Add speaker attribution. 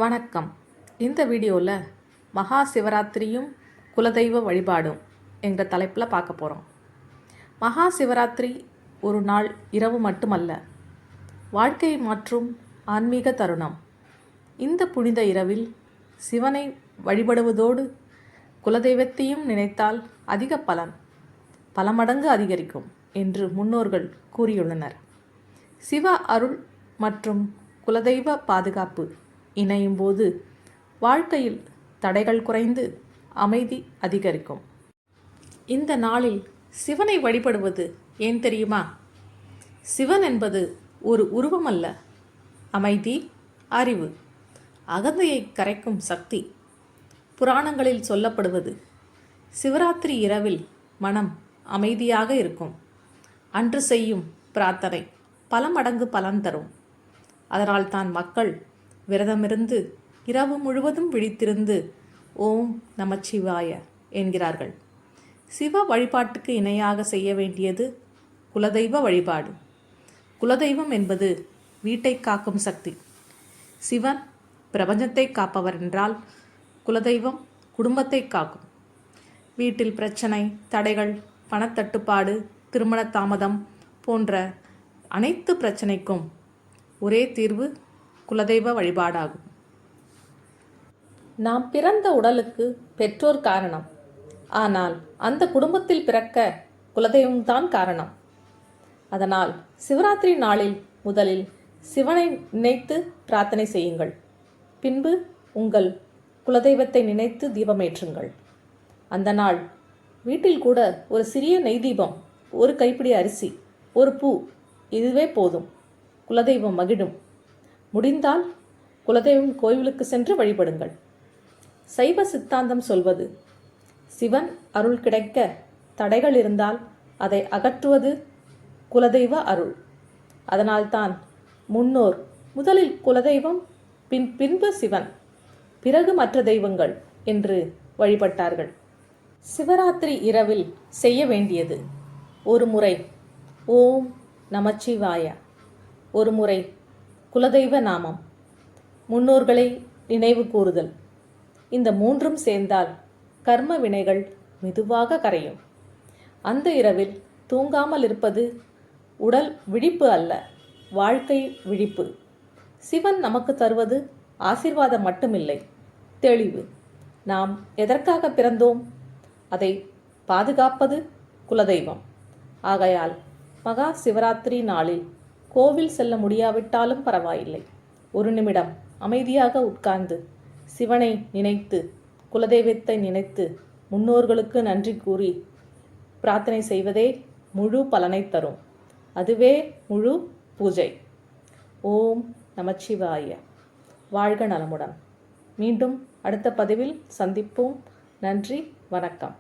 Speaker 1: வணக்கம். இந்த வீடியோவில் மகா சிவராத்திரியும் குலதெய்வ வழிபாடும் என்ற தலைப்பில் பார்க்க போகிறோம். மகா சிவராத்திரி ஒரு நாள் இரவு மட்டுமல்ல, வாழ்க்கையை மாற்றும் ஆன்மீக தருணம். இந்த புனித இரவில் சிவனை வழிபடுவதோடு குலதெய்வத்தையும் நினைத்தால் அதிக பலன் பல மடங்கு அதிகரிக்கும் என்று முன்னோர்கள் கூறியுள்ளனர். சிவ அருள் மற்றும் குலதெய்வ பாதுகாப்பு இணையும் போது வாழ்க்கையில் தடைகள் குறைந்து அமைதி அதிகரிக்கும். இந்த நாளில் சிவனை வழிபடுவது ஏன் தெரியுமா? சிவன் என்பது ஒரு உருவம் அல்ல, அமைதி, அறிவு, அகந்தையை கரைக்கும் சக்தி. புராணங்களில் சொல்லப்படுவது சிவராத்திரி இரவில் மனம் அமைதியாக இருக்கும். அன்று செய்யும் பிரார்த்தனை பல மடங்கு பலன் தரும். அதனால் தான் மக்கள் விரதமிருந்து இரவு முழுவதும் விழித்திருந்து ஓம் நமச்சிவாய என்கிறார்கள். சிவ வழிபாட்டுக்கு இணையாக செய்ய வேண்டியது குலதெய்வ வழிபாடு. குலதெய்வம் என்பது வீட்டை காக்கும் சக்தி. சிவன் பிரபஞ்சத்தை காப்பவர் என்றால் குலதெய்வம் குடும்பத்தை காக்கும். வீட்டில் பிரச்சனை, தடைகள், பணத்தட்டுப்பாடு, திருமண தாமதம் போன்ற அனைத்து பிரச்சனைக்கும் ஒரே தீர்வு குலதெய்வ வழிபாடாகும். நாம் பிறந்த உடலுக்கு பெற்றோர் காரணம், ஆனால் அந்த குடும்பத்தில் பிறக்க குலதெய்வம்தான் காரணம். அதனால் சிவராத்திரி நாளில் முதலில் சிவனை நினைத்து பிரார்த்தனை செய்யுங்கள். பின்பு உங்கள் குலதெய்வத்தை நினைத்து தீபமேற்றுங்கள். அந்த நாள் வீட்டில் கூட ஒரு சிறிய நெய் தீபம், ஒரு கைப்பிடி அரிசி, ஒரு பூ, இதுவே போதும். குலதெய்வம் மகிழும். முடிந்தால் குலதெய்வம் கோவிலுக்கு சென்று வழிபடுங்கள். சைவ சித்தாந்தம் சொல்வது சிவன் அருள் கிடைக்க தடைகள் இருந்தால் அதை அகற்றுவது குலதெய்வ அருள். அதனால்தான் முன்னோர் முதலில் குலதெய்வம், பின்பு சிவன், பிறகு மற்ற தெய்வங்கள் என்று வழிபட்டார்கள். சிவராத்திரி இரவில் செய்ய வேண்டியது: ஒரு முறை ஓம் நமச்சிவாய, ஒரு முறை குலதெய்வ நாமம், முன்னோர்களை நினைவு கூறுதல். இந்த மூன்றும் சேர்ந்தால் கர்ம வினைகள் மெதுவாக கரையும். அந்த இரவில் தூங்காமல் இருப்பது உடல் விழிப்பு அல்ல, வாழ்க்கை விழிப்பு. சிவன் நமக்கு தருவது ஆசீர்வாதம் மட்டுமில்லை, தெளிவு. நாம் எதற்காக பிறந்தோம், அதை பாதுகாப்பது குலதெய்வம். ஆகையால் மகா சிவராத்திரி நாளில் கோவில் செல்ல முடியாவிட்டாலும் பரவாயில்லை, ஒரு நிமிடம் அமைதியாக உட்கார்ந்து சிவனை நினைத்து, குலதெய்வத்தை நினைத்து, முன்னோர்களுக்கு நன்றி கூறி பிரார்த்தனை செய்வதே முழு பலனை தரும். அதுவே முழு பூஜை. ஓம் நமச்சிவாய. வாழ்க நலமுடன். மீண்டும் அடுத்த பதிவில் சந்திப்போம். நன்றி, வணக்கம்.